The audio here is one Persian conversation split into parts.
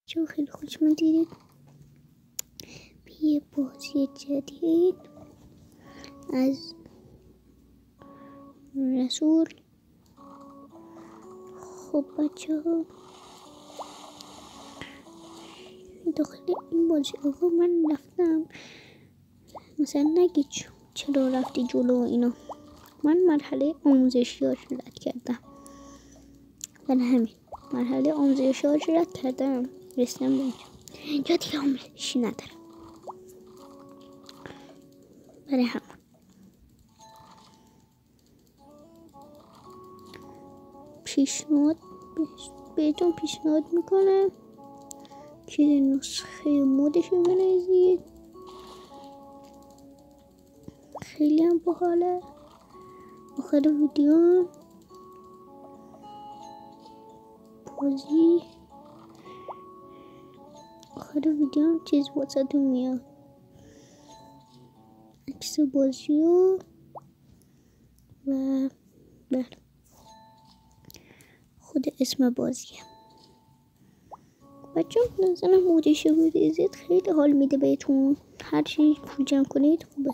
چون خیلی خوش اومدید به یه بازی جدید از رسول. خب بچه ها داخل این بازی آقا من رفتم، مثلا نگید چرا رفتی جلو اینا. من مرحله آموزشی ها رد کردم، من همین مرحله آموزشی ها رد کردم رسیدم به اینجا دیگه آموزشی ندارم. برای همون بهتون پیشنهاد میکنم که نسخه مودش رو بنویسید، خیلی هم باحاله. آخر ویدیو چیز واسهتون میاد، عکس بازی و بله خود اسم بازیه. بچه ها نظرم مودش رو بریزید، خیلی حال میده بهتون. هرچی پول جمع کنید خوبه،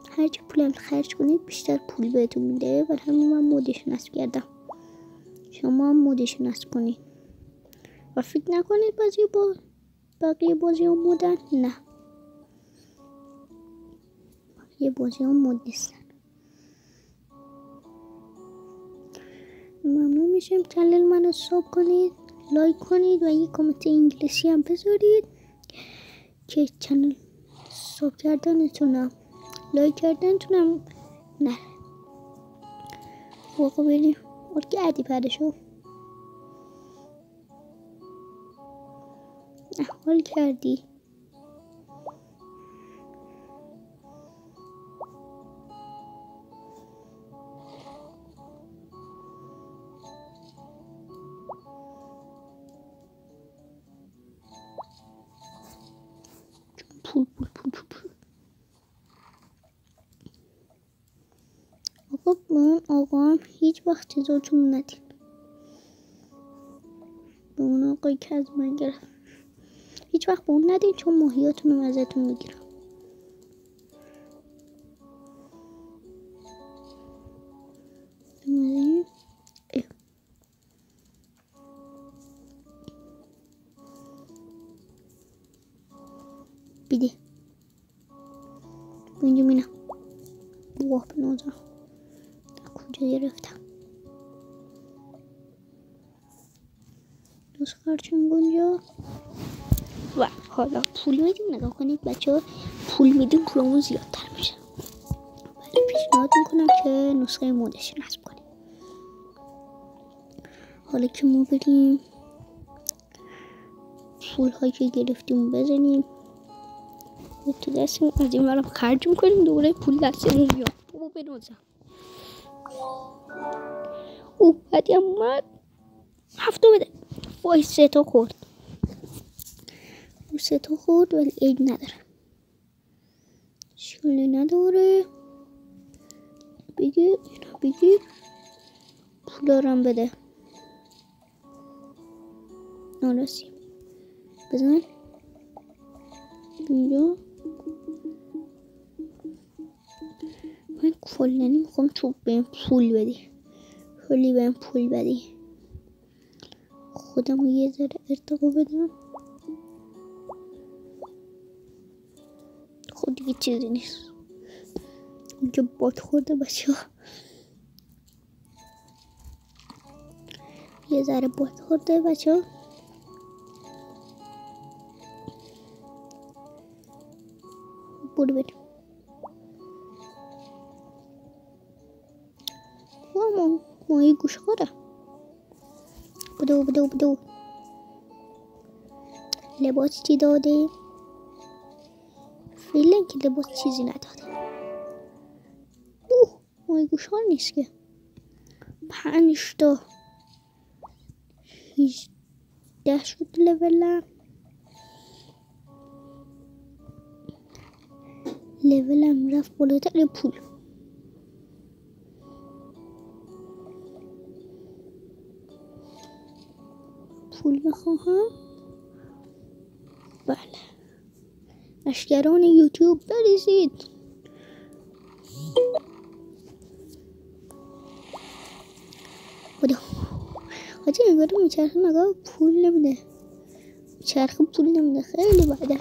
هرچی پولم خرج کنید بیشتر پول بهتون میده. برای همین من مودش نصب کردم، شما هم مودش نصب کنید و فکر نکنید بقیه بازی ها مودن. نه، بقیه بازی ها مود نیستن. ممنون میشم چنل منو ساب کنید، لایک کنید و یه کامنت انگلیسی هم بذارید که چنل ساب کردنتونم لایک کردنتونم نه واقع بریم ارگه عدی پرشو حال کردی. پول آقا به اون آقا هم هیچ وقت چیزاتون ندید، به اون آقایی که از من گرفت هیچ وقت به اون ندید، چون ماهیاتون رو ازتون میگیرم. بیده بنجامینم واه بنازم کجا گرفتم دوست خرچون گنجا. و حالا پول میدیم، نگاه کنید بچه ها، پول میدیم پولمون زیادتر میشه. ولی پیشنهاد میکنم که نسخه مودش نصب کنیم. حالا که ما بریم پول هایی که گرفتیم بزنیم تو دستمون، از این برم خرج میکنیم، دوباره پول دستمون بیاد. بابا بنازم او بعدی هم اومد 7 بده. وای 3 تا خورد ولی عیب نداره، اشکالی نداره. بگیر پولارم بده. نارسی بزن اینجا. من کلنی میخوام تو بهم پول بدی، کلی بهم پول بدی، خودم رو یه ذره ارتقا بدم. خود دیگه چیزی نیست، اینجا بات خورده بچه ها، یه ذره بات خورده بچه ها. برو بریم ماهی گوش خوره. بدو لباس چی داده؟ فعلا که لباس چیزی نداده. ماهی گوش ها نیست که 5 تا 18 شد لولم رفت بالاتر. پول بخواهم بله اشکران یوتیوب بریزید. بودو حاجی انگار میچرخه نگاه پول نمیده. میچرخه پول نمیده خیلی بده.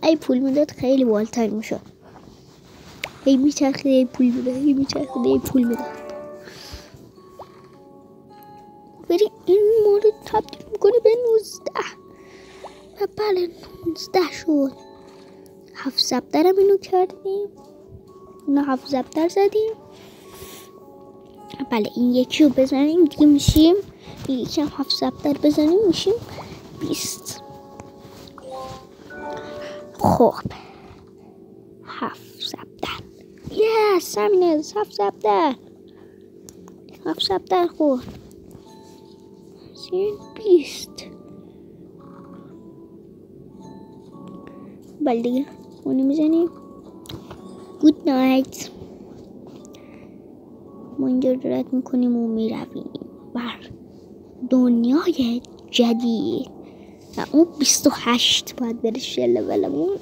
ای پول میداد خیلی بالاتر میشد. ای میچرخه ای پول میده. ای میچرخه ای پول میده. بری این مورد تبدیل میکنه به 19 و بله 19 شد. 7 ضبطرم اینو کردیم. اینو 7 ضبطر زدیم. بله این یکی رو بزنیم دیگه میشیم. این یکی هم 7 ضبطر بزنیم میشیم 20. خب 7 ضبطر یس همینه. 7 ضبطر 7 ضبطر خورد 20. بله دیگه اونو میزنیم. گود نایت. ما اینجا رد میکنیم و میرویم بر دنیای جدید و اون 28 باید برشه لولمون.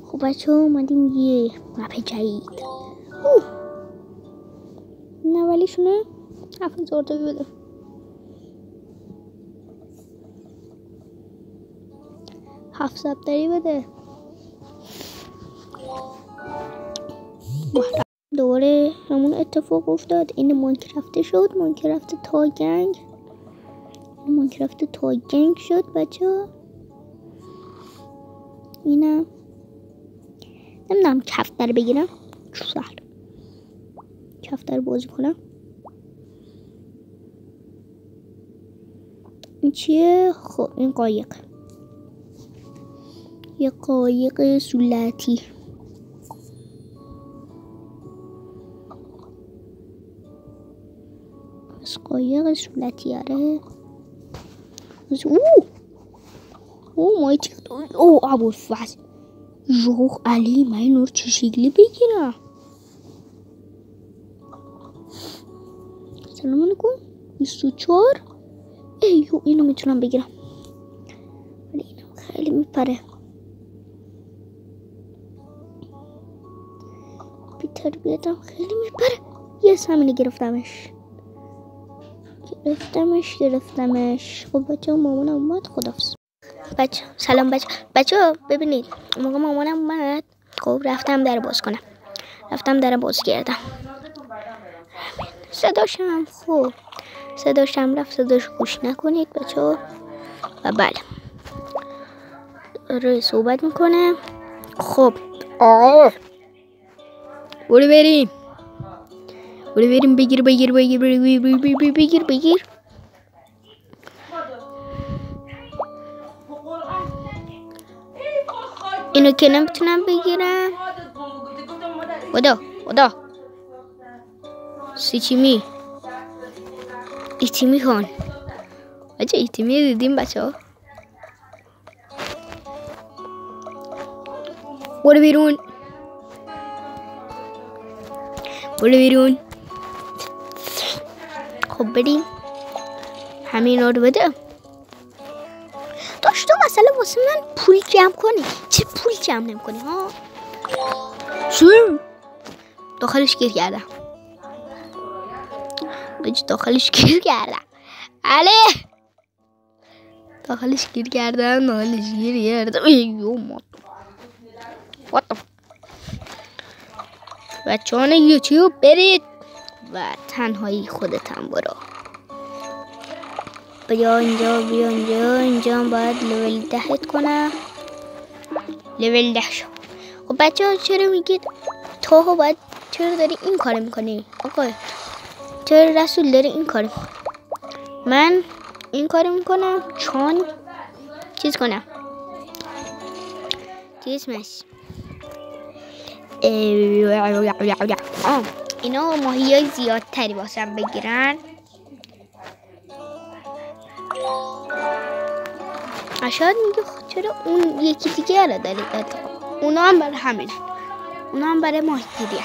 خب بچه ها اومدیم یه مپ جدید. این اولیشونه 7000 تا بده. هفت ضبطری بده. دوباره همون اتفاق افتاد. این ماینکرافت شد. ماینکرافت تاگنگ. ماینکرافت تاگنگ شد بچه ها. اینم نمیدونم کفتر بگیرم. سهل کفتر بازی کنم. این چیه؟ خب این قایق. یه قایق سولتی. از قایق سولتی آره. مایتی. ابوالفضل جوخ علی من اینو چه شکلی بگیرم؟ سلام علیکم. 24. ایو اینو میتونم بگیرم ولی اینم خیلی میپره. بی تربیتم خیلی میپره. یس همینه گرفتمش. خب بچه ها مامانم اومد. خداحافظ بچه. سلام بچه ها ببینید موقع مامانم اومد. خب رفتم در باز کنم. رفتم در باز کردم. صداشم خب صداشم رفت. صداش گوش نکنید بچه ها. و بله داره صحبت میکنه. خب برو بریم بگیر اینو که نمیتونم بگیرم. ودا سیچیمی ایتیمی کن. بچه ایتیمی دیدیم بچه ها. برو بیرون. خب بریم همین رو بده. داشت تو مثلا واسه من پول جمع کنی. چه پول جمع نمی کنی ها؟ شو داخلش گیر کردم. داخلش گیر کردم. ایو مات. بچه‌ان یوتیوب برید و تنهایی خودتم برو. بیا اینجا باید لول 10 کنم. لول 10 شو. خب بچه ها چرا میگید تو باید چرا داری این کار میکنی؟ آقا چرا رسول داری این کار میکنی؟ من این کار میکنم چون چیز کنم. اینا ماهیای زیادتری واسم بگیرن. شاید میگه چرا اون یکی دیگه رو داری. اونا هم برای همین. اونا هم برای ماهیگیری.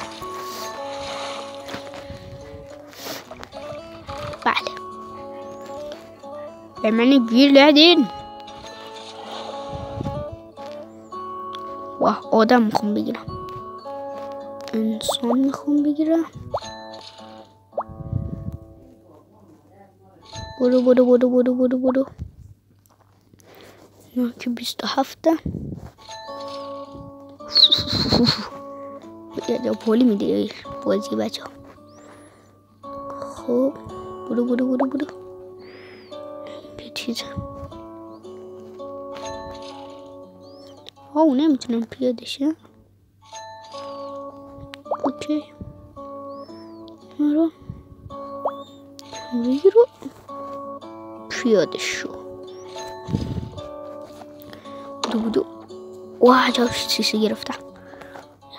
بله به من گیر ندین. واه آدم میخوام بگیرم، انسان میخوام بگیرم. برو برو برو برو برو برو. نه که 27. یه پولی میده بازی بچه ها. خب برو برو برو برو. به چیز او نمیتونم پیاده شم. اوکی رو بگیرو پیاده شو. بودو بودو. واه جا سیسه گرفتم،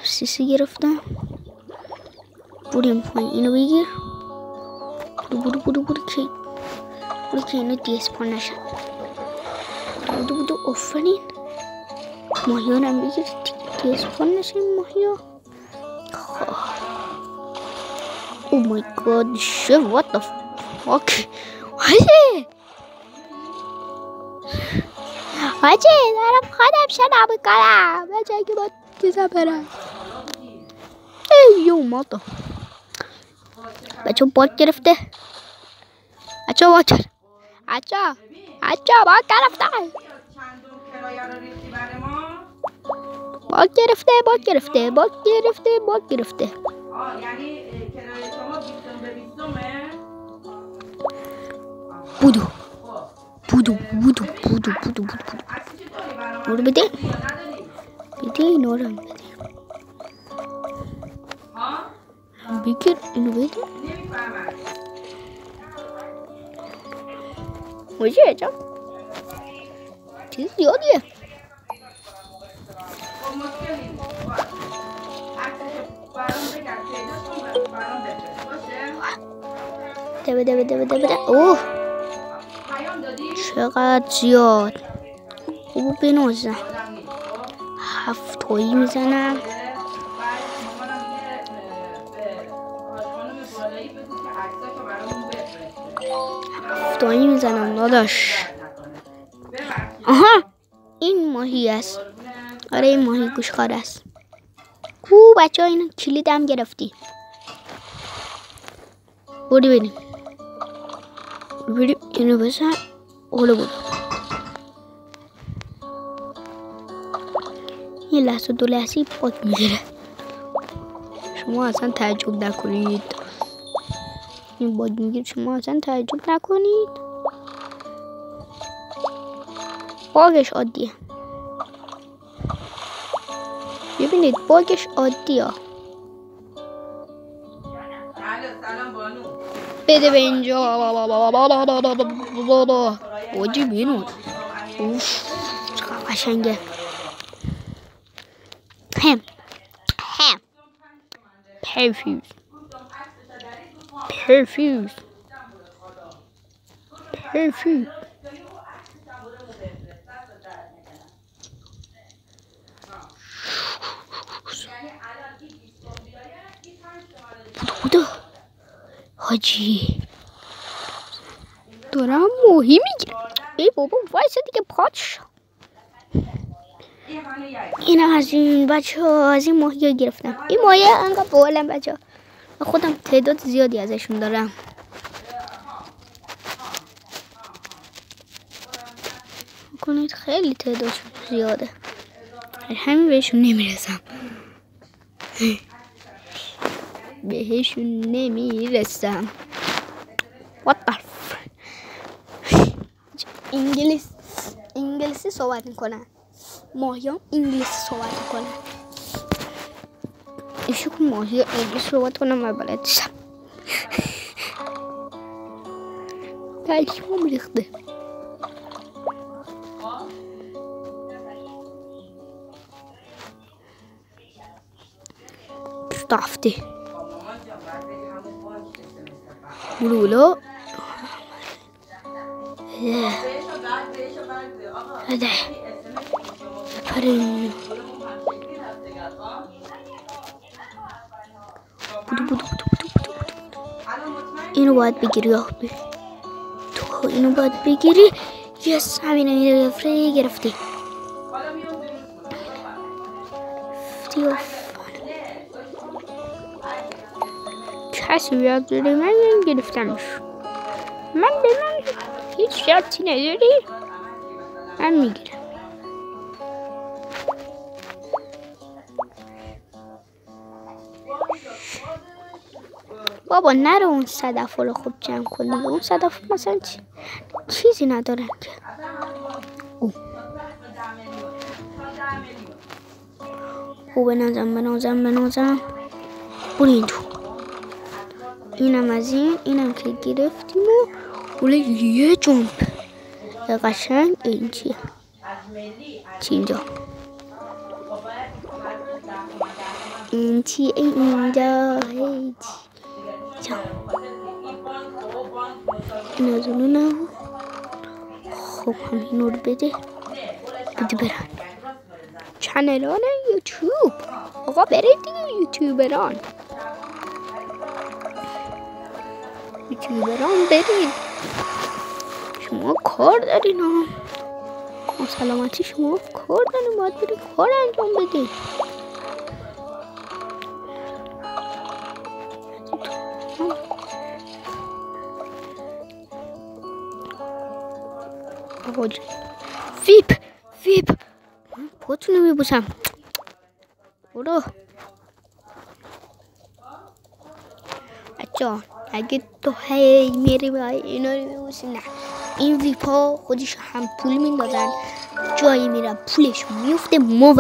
سیسه گرفتم. بریم پایین اینو بگیر. بودو بودو بودو که برو که اینو دیسپان نشن. بودو بودو آفرین. ماهی رو هم بگیر دیسپان نشن ماهی ها. او مای گاد شو what the fuck. حاجی دارم خودم شنا میکنم بچه اگه با چیزا برم. ایو ماتا بچه باک گرفته. بچه باک گرفته. باک گرفته. باک گرفته باک گرفته باک گرفته باک گرفته. یعنی کرایه شما 20 به 20 بودو بودو بودو بودو بودو بودو برو بده بده اینو رو بده. بگیر اینو بده. موجه اجام چیز زیادیه. بده اوه چقدر زیاد. او بنازم 7 تایی میزنم. 7 تایی میزنم داداش. آها این ماهی است. آره این ماهی گوشخوار است. کو بچه ها اینو کلیدم گرفتی. بریم اینو بزن. اولو برو. یه لحظه دو لحظه پاک میگیره. شما اصلا تعجب نکنید. این باگ میگیره شما اصلا تعجب نکنید. باگش عادیه. ببینید باگش عادیه. بده به اینجا. باجی بینون. اوف چقدر قشنگه. هم پرفیوز بودو حاجی دارم ماهی میگیرم. ای بابا وایسا دیگه پاچ. اینم از این بچه ها از این ماهی ها گرفتم. این ماهی ها انقدر باولم بچه ها. خودم تعداد زیادی ازشون دارم. کنید خیلی تعدادشون زیاده. همین بهشون نمیرسم. What the انگلیسی صحبت میکنن. ماهیان انگلیسی صحبت میکنن. ایشو که ماهی انگلیسی صحبت کنم من بلد نیستم. پشمام ریخته. رفته بلولو هده پرین بودو اینو باید بگیری آخبی. تو اینو باید بگیری. یس همینه گرفتی. رفتی کسی بیاد داره من گرفتمش. من به من هیچ ربطی نداری، من میگیرم. بابا نرو اون صدف رو خوب جمع کنی. اون صدف مثلا چیزی ندارن که. بنازم برین تو. اینم از اینم که گرفتیم و بوله یه جنب قشنگ. این چیه؟ چی اینجا؟ این چیه اینجا؟ این از اونو نه. خب همین رو بده برن چنلان یوتیوب. آقا برید دیگه یوتیوبران برید. شما کار دارین ها. سلامتی شما کار دارین، باید برید کار انجام بدین. فیپ پاتونو میبوسم. برو بچه، اگه تو هی میری با اینا رو میبوسی، نه، این ویپ ها خودش هم پول میدادن. جایی میرن پولش میفته، ما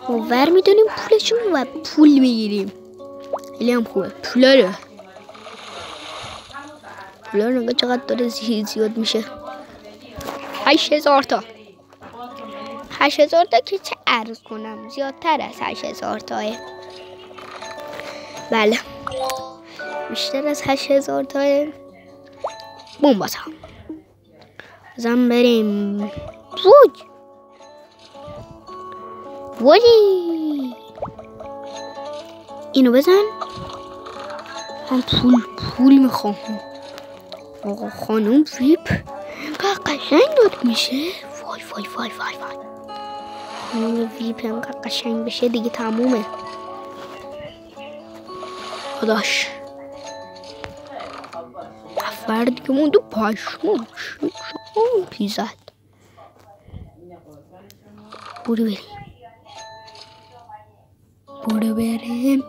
ور میدونیم پولشون و پول میگیریم. خیلی هم خوبه. پولا نگاه چقدر داره زیاد میشه. 8000 تا 8000 تا که چه عرض کنم، زیادتر از 8000 تاه. بله بیشتر از 8000 تاه. بوم بازم بریم. وای اینو بزن. من پول میخوام. آقا خانم ویپ قشنگ داد میشه. وای خانم ویپ هم قشنگ بشه دیگه تمومه. خداش فرد که مونده پشمون پیزد. برو بریم.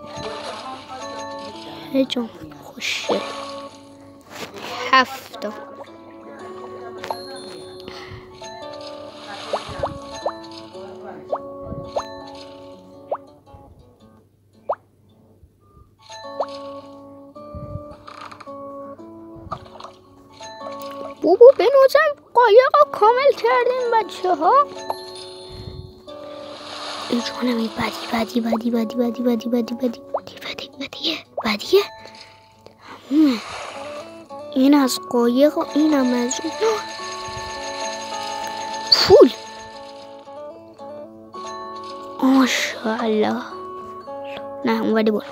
هر جا خوشه. 7 تا بابا بنوزم قایق کامل کردیم بچه ها. این جانمی بدیه. این از قایق و اینم از پول. ماشاءالله. نه اون ولی برو.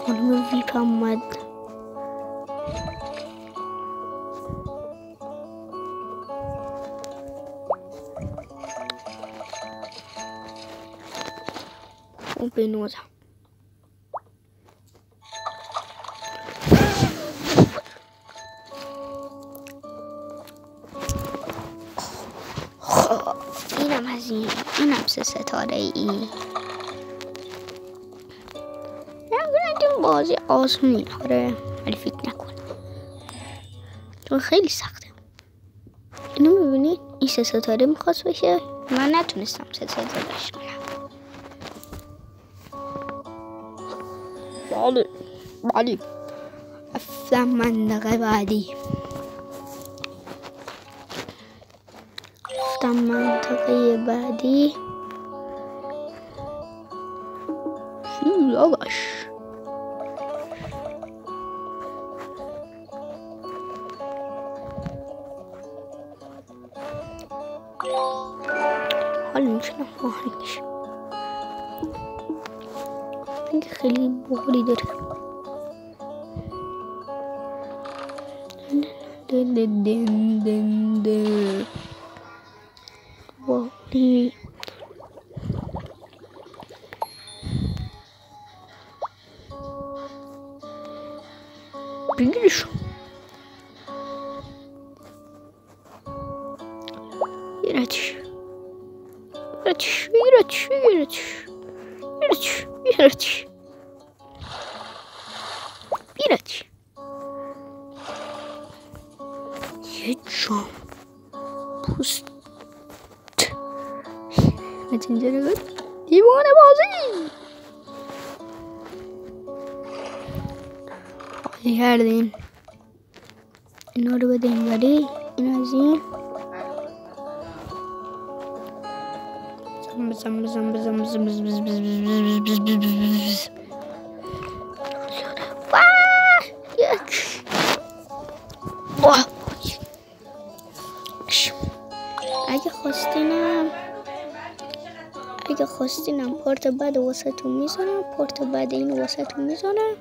خانم ویپ اومد. اون بنوزم. اینم از اینم 3 ستاره ای. این بازی آسونی آره، ولی فکر نکن چون خیلی سخته. اینو میبینید این 3 ستاره میخواست بشه، من نتونستم 3 ستارهش کنم. بله رفتم منطقه بعدی. آقاش حالا میشنم باهنگش اینکه خیلی بخوری داره. بگیرش. بگیرتش بگیرتش بگیرتش بگیرتش بگیرتش بگیرتش بگیرتش. یه جام پوست از اینجا نگاه. دیوانه بازی بازی کردیم. اینا رو بدیم ولی این از این اگه خواستینم پارت بعد واسهتون میزنم، پارت بعد اینو واسهتون میزنم.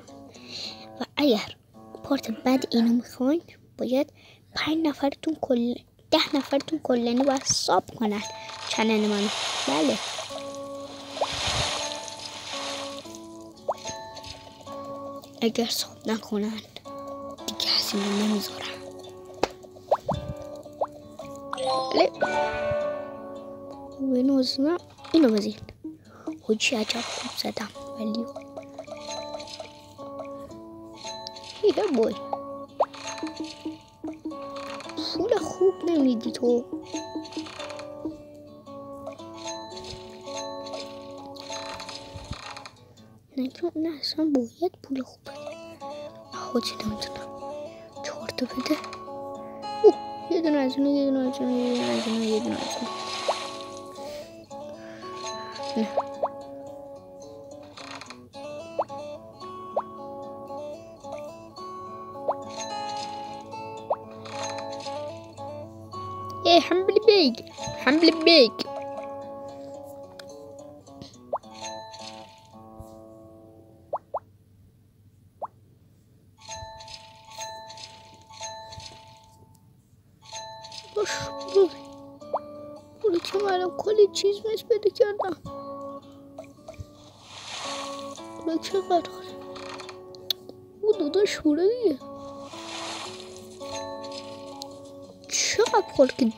و اگر پارت بعد اینو میخواین باید 5 نفرتون 10 نفرتون کلنی باید ساب کنن چنل منو. بله اگر ساب نکنن دیگه از اینو نمیذارم. بله اینو بزین. حجی عجب خوب زدم ولی هیه بای پول خوب نمیدی تو. نه اصلا باید پول خوب بده. حجی نمیتونم 4 تا بده. یه دونه از اونه یه دونه از اونه یه دونه از اونه یه دونه از اونه. نه حمل بيج حمل بيج. برو که من کلی چیز مثل بده کردم. برو چقدر او داداش بوره دیگه. چقدر پارک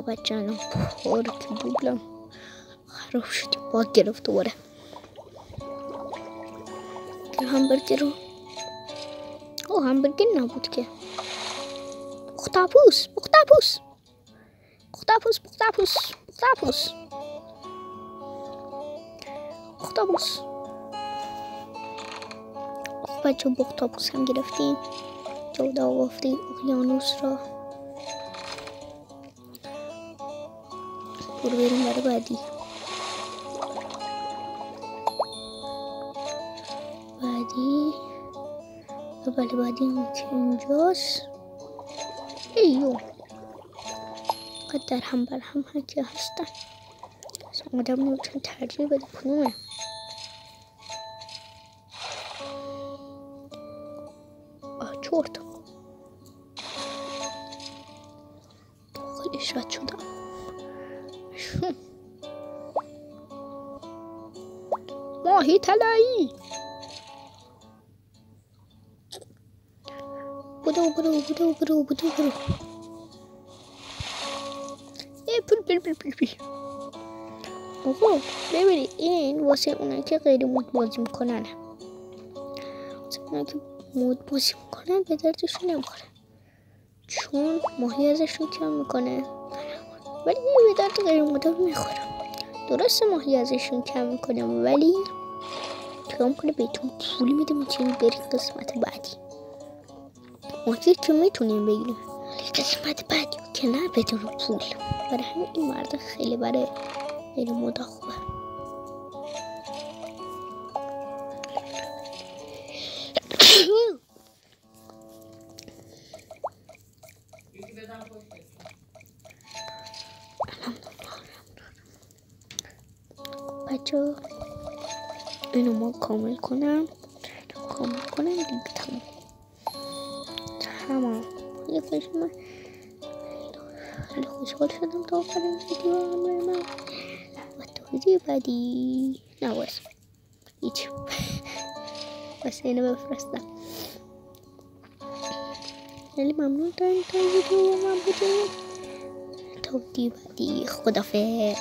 بچه‌ام پارک دوبلم خراب شدی. باید گرفت دوباره همبرگر رو. همبرگر نبود که اختاپوس اختاپوس اختاپوس اختاپوس اختاپوس اختاپوس. بچه اختاپوس هم گرفتیم. جودا گفتی اقیانوس را. برو بریم برای بعدی. بله بعدی هم که اینجاست. ایو قدر هم بر هم که هستن. آدم نمیتونه ترجیح بده کنومه. چورت خیلیش رد شدم. ماهی طلایی. برو پل. آقا ببینید این واسه اونایی که غیر مود بازی میکنن. واسه اونایی که مود بازی میکنن به دردشون نمیخوره چون ماهی ازشون کم میکنه، ولی به درد غیر مود میخوره. درسته ماهی ازشون کم میکنه ولی تو میکنه بهتون پول میده میتونید برید قسمت بعدی. ماهی که میتونیم بگیریم قسمت بعدی که نه بدون پول. برای همین این مرد خیلی برای غیر مود خوبه. بچه اینو ما کامل کنم دیگه تمام. یه کشم من خیلی خوشحال شدم تا آخرین ویدیو همراه من و تا ویدیو بعدی نواز هیچ واسه اینو بفرستم. خیلی ممنون تا ویدیو من بودیم. تا ویدیو بعدی خدافظ.